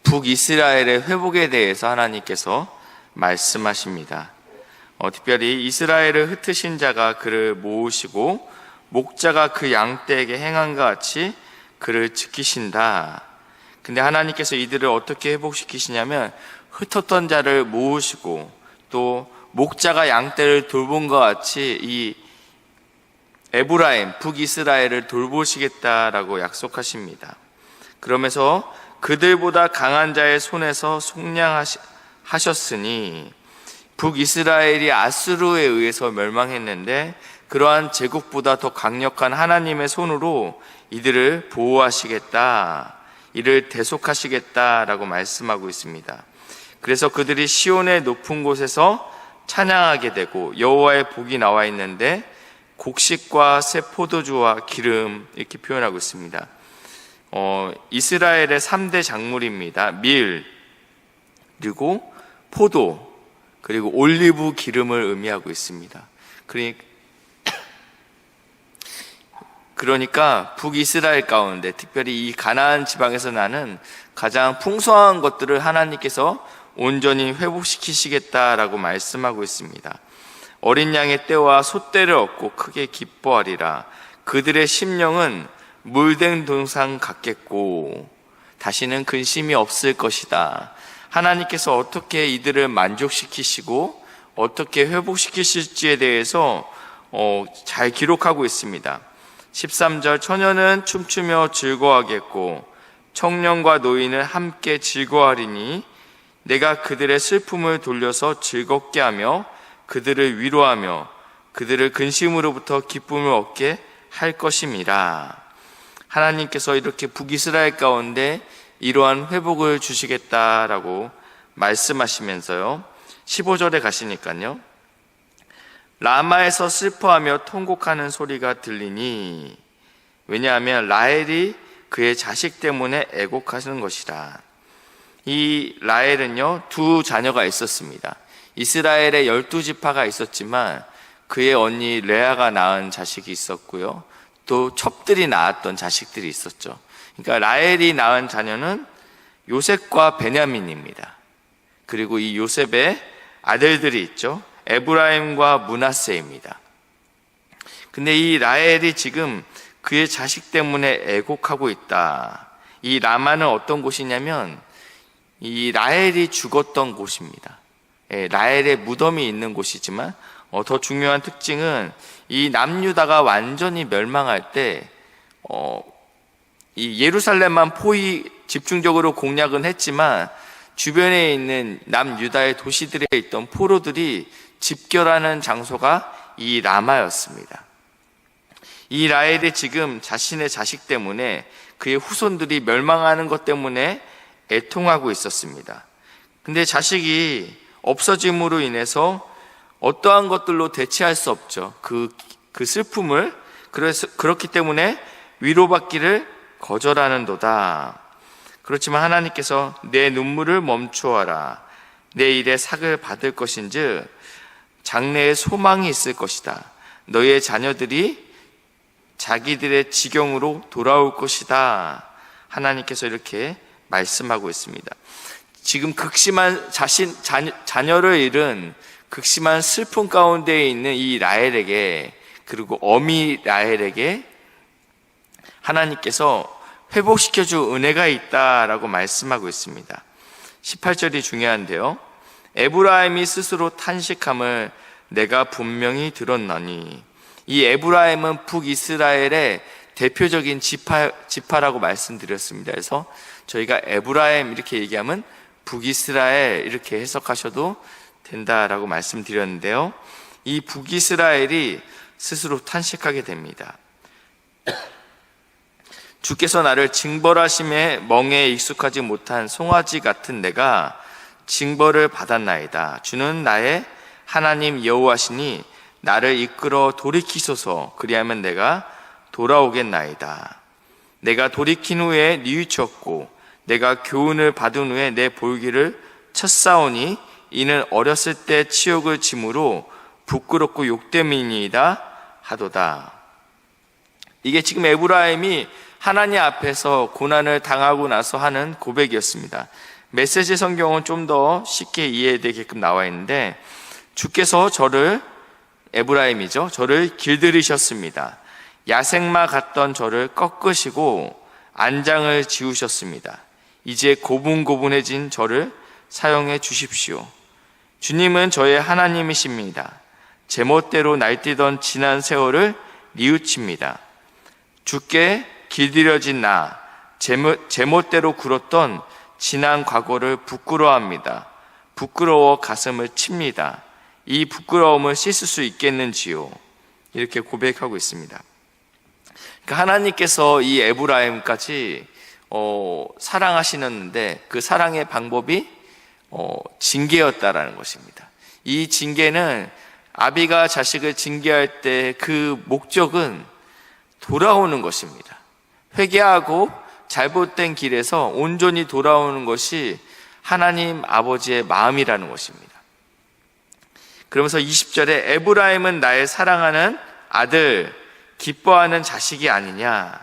북이스라엘의 회복에 대해서 하나님께서 말씀하십니다. 특별히 이스라엘을 흩으신 자가 그를 모으시고 목자가 그 양떼에게 행한 것 같이 그를 지키신다. 근데 하나님께서 이들을 어떻게 회복시키시냐면 흩었던 자를 모으시고 또 목자가 양떼를 돌본 것 같이 이 에브라임, 북이스라엘을 돌보시겠다라고 약속하십니다. 그러면서 그들보다 강한 자의 손에서 속량하셨으니 북이스라엘이 아수르에 의해서 멸망했는데 그러한 제국보다 더 강력한 하나님의 손으로 이들을 보호하시겠다, 이를 대속하시겠다라고 말씀하고 있습니다. 그래서 그들이 시온의 높은 곳에서 찬양하게 되고 여호와의 복이 나와 있는데 곡식과 새 포도주와 기름 이렇게 표현하고 있습니다. 이스라엘의 3대 작물입니다. 밀, 그리고 포도, 그리고 올리브 기름을 의미하고 있습니다. 그러니까 북이스라엘 가운데 특별히 이 가나안 지방에서 나는 가장 풍성한 것들을 하나님께서 온전히 회복시키시겠다라고 말씀하고 있습니다. 어린 양의 떼와 솥대를 얻고 크게 기뻐하리라. 그들의 심령은 물된 동상 같겠고 다시는 근심이 없을 것이다. 하나님께서 어떻게 이들을 만족시키시고 어떻게 회복시키실지에 대해서 잘 기록하고 있습니다. 13절, 처녀는 춤추며 즐거워하겠고 청년과 노인은 함께 즐거워하리니 내가 그들의 슬픔을 돌려서 즐겁게 하며 그들을 위로하며 그들을 근심으로부터 기쁨을 얻게 할 것임이라. 하나님께서 이렇게 북이스라엘 가운데 이러한 회복을 주시겠다라고 말씀하시면서요, 15절에 가시니까요, 라마에서 슬퍼하며 통곡하는 소리가 들리니 왜냐하면 라헬이 그의 자식 때문에 애곡하는 것이라. 이 라헬은요, 두 자녀가 있었습니다. 이스라엘에 12지파가 있었지만 그의 언니 레아가 낳은 자식이 있었고요, 또 첩들이 낳았던 자식들이 있었죠. 그러니까 라헬이 낳은 자녀는 요셉과 베냐민입니다. 그리고 이 요셉의 아들들이 있죠. 에브라임과 므낫세입니다. 근데 이 라헬이 지금 그의 자식 때문에 애곡하고 있다. 이 라마는 어떤 곳이냐면 이 라헬이 죽었던 곳입니다. 라헬의 무덤이 있는 곳이지만 더 중요한 특징은 이 남유다가 완전히 멸망할 때 이 예루살렘만 집중적으로 공략은 했지만 주변에 있는 남유다의 도시들에 있던 포로들이 집결하는 장소가 이 라마였습니다. 이 라헬이 지금 자신의 자식 때문에 그의 후손들이 멸망하는 것 때문에 애통하고 있었습니다. 근데 자식이 없어짐으로 인해서 어떠한 것들로 대체할 수 없죠. 그 슬픔을. 그렇기 때문에 위로받기를 거절하는도다. 그렇지만 하나님께서 내 눈물을 멈추어라. 내 일에 삭을 받을 것인즉 장래에 소망이 있을 것이다. 너희의 자녀들이 자기들의 지경으로 돌아올 것이다. 하나님께서 이렇게 말씀하고 있습니다. 지금 극심한 자녀를 잃은 극심한 슬픔 가운데에 있는 이 라헬에게, 그리고 어미 라헬에게 하나님께서 회복시켜줄 은혜가 있다라고 말씀하고 있습니다. 18절이 중요한데요, 에브라임이 스스로 탄식함을 내가 분명히 들었나니. 이 에브라임은 북이스라엘의 대표적인 지파라고 말씀드렸습니다. 그래서 저희가 에브라임 이렇게 얘기하면 북이스라엘 이렇게 해석하셔도 된다라고 말씀드렸는데요, 이 북이스라엘이 스스로 탄식하게 됩니다. 주께서 나를 징벌하심에 멍에 익숙하지 못한 송아지 같은 내가 징벌을 받았나이다. 주는 나의 하나님 여호와시니 나를 이끌어 돌이키소서. 그리하면 내가 돌아오겠나이다. 내가 돌이킨 후에 뉘우쳤고 내가 교훈을 받은 후에 내 볼기를 쳤사오니 이는 어렸을 때 치욕을 짐으로 부끄럽고 욕됨이니이다 하도다. 이게 지금 에브라임이 하나님 앞에서 고난을 당하고 나서 하는 고백이었습니다. 메시지 성경은 좀 더 쉽게 이해되게끔 나와 있는데, 주께서 저를, 에브라임이죠, 저를 길들이셨습니다. 야생마 같던 저를 꺾으시고 안장을 지우셨습니다. 이제 고분고분해진 저를 사용해 주십시오. 주님은 저의 하나님이십니다. 제멋대로 날뛰던 지난 세월을 뉘우칩니다. 주께 길들여진 나, 제멋대로 굴었던 지난 과거를 부끄러워합니다. 부끄러워 가슴을 칩니다. 이 부끄러움을 씻을 수 있겠는지요? 이렇게 고백하고 있습니다. 그러니까 하나님께서 이 에브라임까지 사랑하시는데 그 사랑의 방법이 징계였다라는 것입니다. 이 징계는 아비가 자식을 징계할 때 그 목적은 돌아오는 것입니다. 회개하고 잘못된 길에서 온전히 돌아오는 것이 하나님 아버지의 마음이라는 것입니다. 그러면서 20절에 에브라임은 나의 사랑하는 아들, 기뻐하는 자식이 아니냐.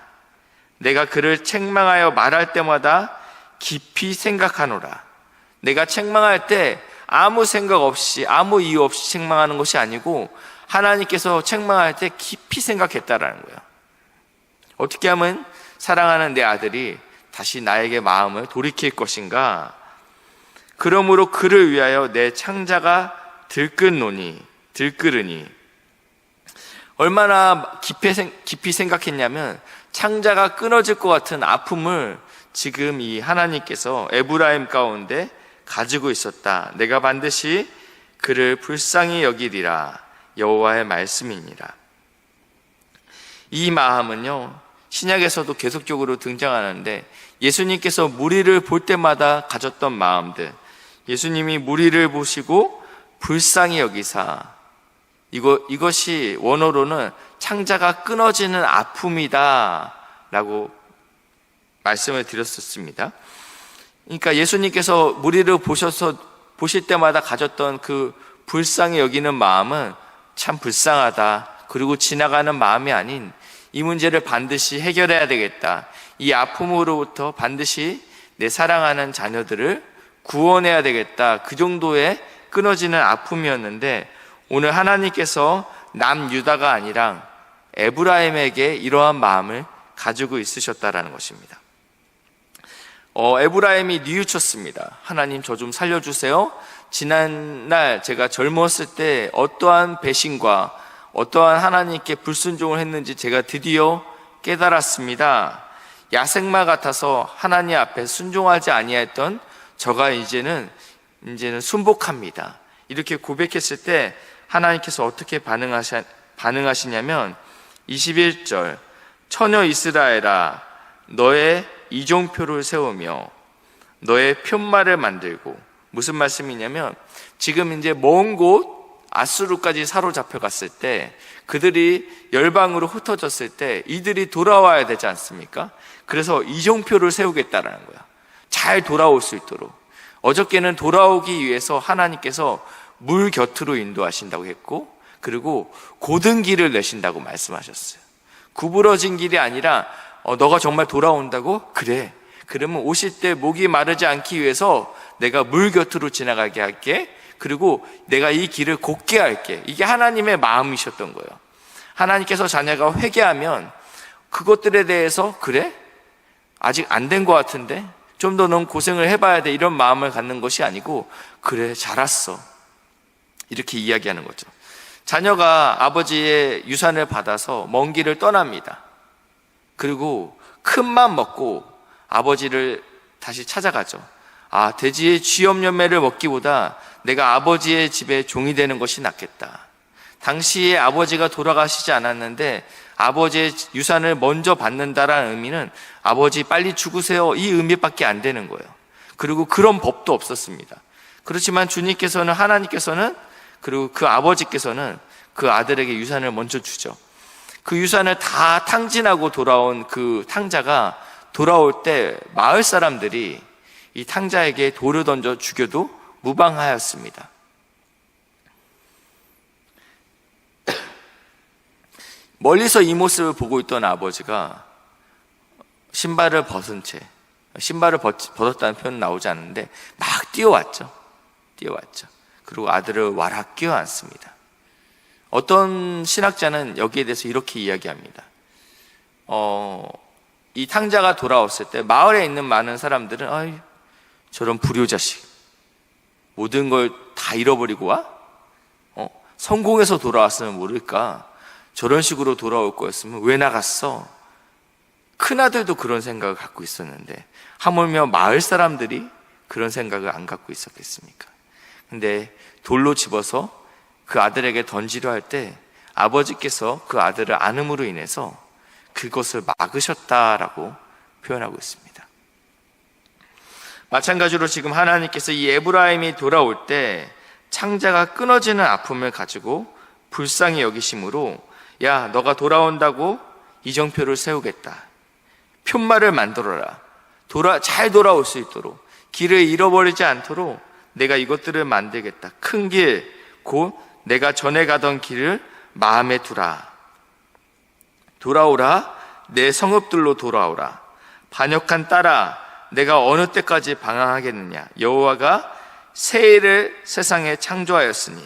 내가 그를 책망하여 말할 때마다 깊이 생각하노라. 내가 책망할 때 아무 생각 없이, 아무 이유 없이 책망하는 것이 아니고 하나님께서 책망할 때 깊이 생각했다라는 거예요. 어떻게 하면 사랑하는 내 아들이 다시 나에게 마음을 돌이킬 것인가? 그러므로 그를 위하여 내 창자가 들끓으니. 얼마나 깊이 생각했냐면 창자가 끊어질 것 같은 아픔을 지금 이 하나님께서 에브라임 가운데 가지고 있었다. 내가 반드시 그를 불쌍히 여기리라. 여호와의 말씀이니라. 이 마음은요, 신약에서도 계속적으로 등장하는데 예수님께서 무리를 볼 때마다 가졌던 마음들, 예수님이 무리를 보시고 불쌍히 여기사, 이것이 원어로는 창자가 끊어지는 아픔이다 라고 말씀을 드렸었습니다. 그러니까 예수님께서 무리를 보실 때마다 가졌던 그 불쌍히 여기는 마음은 참 불쌍하다, 그리고 지나가는 마음이 아닌 이 문제를 반드시 해결해야 되겠다, 이 아픔으로부터 반드시 내 사랑하는 자녀들을 구원해야 되겠다, 그 정도의 끊어지는 아픔이었는데 오늘 하나님께서 남유다가 아니라 에브라임에게 이러한 마음을 가지고 있으셨다라는 것입니다. 에브라임이 뉘우쳤습니다. 하나님, 저 좀 살려주세요. 지난날 제가 젊었을 때 어떠한 배신과 어떠한 하나님께 불순종을 했는지 제가 드디어 깨달았습니다. 야생마 같아서 하나님 앞에 순종하지 아니했던 저가 이제는 순복합니다. 이렇게 고백했을 때 하나님께서 어떻게 반응하시냐면 21절, 처녀 이스라엘아, 너의 이종표를 세우며 너의 편말을 만들고. 무슨 말씀이냐면 지금 이제 먼 곳 아수르까지 사로잡혀 갔을 때, 그들이 열방으로 흩어졌을 때 이들이 돌아와야 되지 않습니까? 그래서 이종표를 세우겠다라는 거야. 잘 돌아올 수 있도록. 어저께는 돌아오기 위해서 하나님께서 물 곁으로 인도하신다고 했고, 그리고 고든 길을 내신다고 말씀하셨어요. 구부러진 길이 아니라 너가 정말 돌아온다고? 그래. 그러면 오실 때 목이 마르지 않기 위해서 내가 물 곁으로 지나가게 할게. 그리고 내가 이 길을 곱게 할게. 이게 하나님의 마음이셨던 거예요. 하나님께서 자녀가 회개하면 그것들에 대해서 그래? 아직 안 된 것 같은데? 좀 더 넌 고생을 해봐야 돼. 이런 마음을 갖는 것이 아니고 그래, 잘 왔어. 이렇게 이야기하는 거죠. 자녀가 아버지의 유산을 받아서 먼 길을 떠납니다. 그리고 큰 맘 먹고 아버지를 다시 찾아가죠. 돼지의 쥐염염매를 먹기보다 내가 아버지의 집에 종이 되는 것이 낫겠다. 당시에 아버지가 돌아가시지 않았는데 아버지의 유산을 먼저 받는다라는 의미는 아버지 빨리 죽으세요, 이 의미밖에 안 되는 거예요. 그리고 그런 법도 없었습니다. 그렇지만 주님께서는, 하나님께서는, 그리고 그 아버지께서는 그 아들에게 유산을 먼저 주죠. 그 유산을 다 탕진하고 돌아온 그 탕자가 돌아올 때 마을 사람들이 이 탕자에게 돌을 던져 죽여도 무방하였습니다. 멀리서 이 모습을 보고 있던 아버지가 신발을 벗은 채, 신발을 벗었다는 표현은 나오지 않는데 막 뛰어왔죠. 그리고 아들을 와락 껴안습니다. 어떤 신학자는 여기에 대해서 이렇게 이야기합니다. 이 탕자가 돌아왔을 때 마을에 있는 많은 사람들은 아이, 저런 불효자식, 모든 걸 다 잃어버리고 와? 성공해서 돌아왔으면 모를까? 저런 식으로 돌아올 거였으면 왜 나갔어? 큰아들도 그런 생각을 갖고 있었는데 하물며 마을 사람들이 그런 생각을 안 갖고 있었겠습니까? 근데 돌로 집어서 그 아들에게 던지려 할 때 아버지께서 그 아들을 안음으로 인해서 그것을 막으셨다라고 표현하고 있습니다. 마찬가지로 지금 하나님께서 이 에브라임이 돌아올 때 창자가 끊어지는 아픔을 가지고 불쌍히 여기심으로 야, 너가 돌아온다고 이정표를 세우겠다. 푯말을 만들어라. 잘 돌아올 수 있도록, 길을 잃어버리지 않도록 내가 이것들을 만들겠다. 큰 길, 곧 내가 전에 가던 길을 마음에 두라. 돌아오라. 내 성읍들로 돌아오라. 반역한 딸아, 내가 어느 때까지 방황하겠느냐. 여호와가 새 일을 세상에 창조하였으니,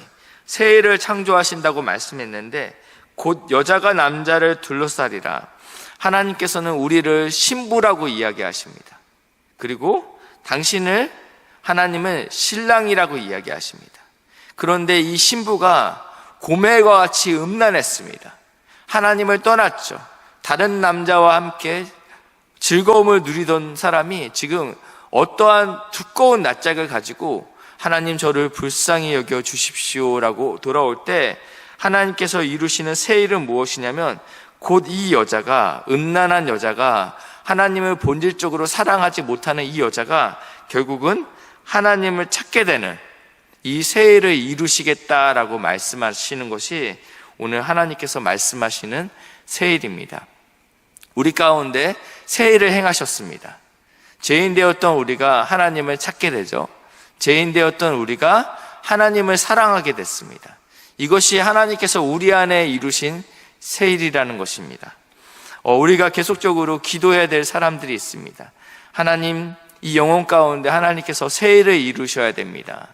새 일을 창조하신다고 말씀했는데 곧 여자가 남자를 둘러싸리라. 하나님께서는 우리를 신부라고 이야기하십니다. 그리고 당신을, 하나님은 신랑이라고 이야기하십니다. 그런데 이 신부가 고멜과 같이 음란했습니다. 하나님을 떠났죠. 다른 남자와 함께 즐거움을 누리던 사람이 지금 어떠한 두꺼운 낯짝을 가지고 하나님 저를 불쌍히 여겨 주십시오라고 돌아올 때 하나님께서 이루시는 새 일은 무엇이냐면 곧 이 여자가, 음란한 여자가, 하나님을 본질적으로 사랑하지 못하는 이 여자가 결국은 하나님을 찾게 되는 이 새 일을 이루시겠다라고 말씀하시는 것이 오늘 하나님께서 말씀하시는 새 일입니다. 우리 가운데 새 일을 행하셨습니다. 죄인 되었던 우리가 하나님을 찾게 되죠. 죄인 되었던 우리가 하나님을 사랑하게 됐습니다. 이것이 하나님께서 우리 안에 이루신 새 일이라는 것입니다. 우리가 계속적으로 기도해야 될 사람들이 있습니다. 하나님, 이 영혼 가운데 하나님께서 새 일을 이루셔야 됩니다.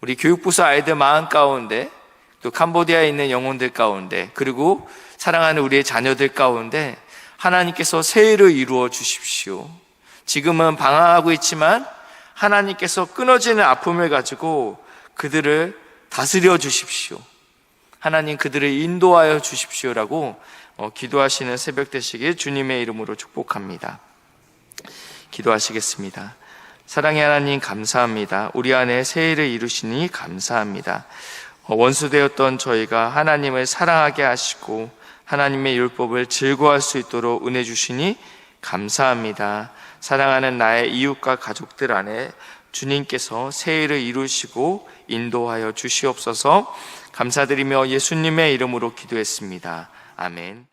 우리 교육부서 아이들 마음 가운데, 또 캄보디아에 있는 영혼들 가운데, 그리고 사랑하는 우리의 자녀들 가운데 하나님께서 새 일을 이루어 주십시오. 지금은 방황하고 있지만 하나님께서 끊어지는 아픔을 가지고 그들을 다스려 주십시오. 하나님, 그들을 인도하여 주십시오라고 기도하시는 새벽 되시길 주님의 이름으로 축복합니다. 기도하시겠습니다. 사랑의 하나님, 감사합니다. 우리 안에 새 일을 이루시니 감사합니다. 원수되었던 저희가 하나님을 사랑하게 하시고 하나님의 율법을 즐거워할 수 있도록 은혜 주시니 감사합니다. 사랑하는 나의 이웃과 가족들 안에 주님께서 새 일을 이루시고 인도하여 주시옵소서. 감사드리며 예수님의 이름으로 기도했습니다. 아멘.